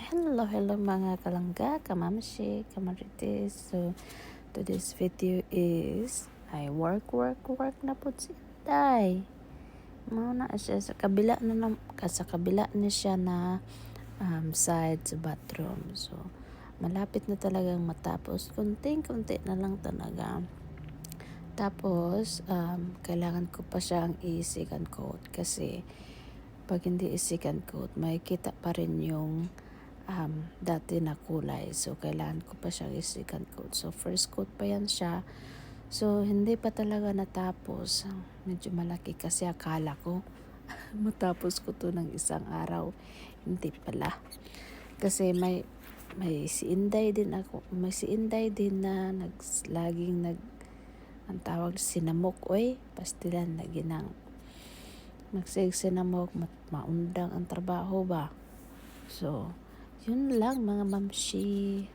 Hello mga kalangga, kamamshi, kamarites. So, today's video is ay work na po si Inday. Muna siya sa kabila sa kabila na siya na side sa bathroom. So, malapit na talagang matapos. Kunting-kunti na lang talaga. Tapos, kailangan ko pa siyang i-second coat kasi pag hindi i-second coat, makikita pa rin yung dati na kulay. So, kailangan ko pa siyang i-second coat. So, first coat pa yan siya. So, hindi pa talaga natapos. Medyo malaki kasi akala ko matapos ko to ng isang araw. Hindi pala. Kasi may si Inday din ako. May si Inday din na laging ang tawag sinamok. Pastilan na ginang magsigsinamok, maundang ang trabaho ba. So, yun lang mga mamshi.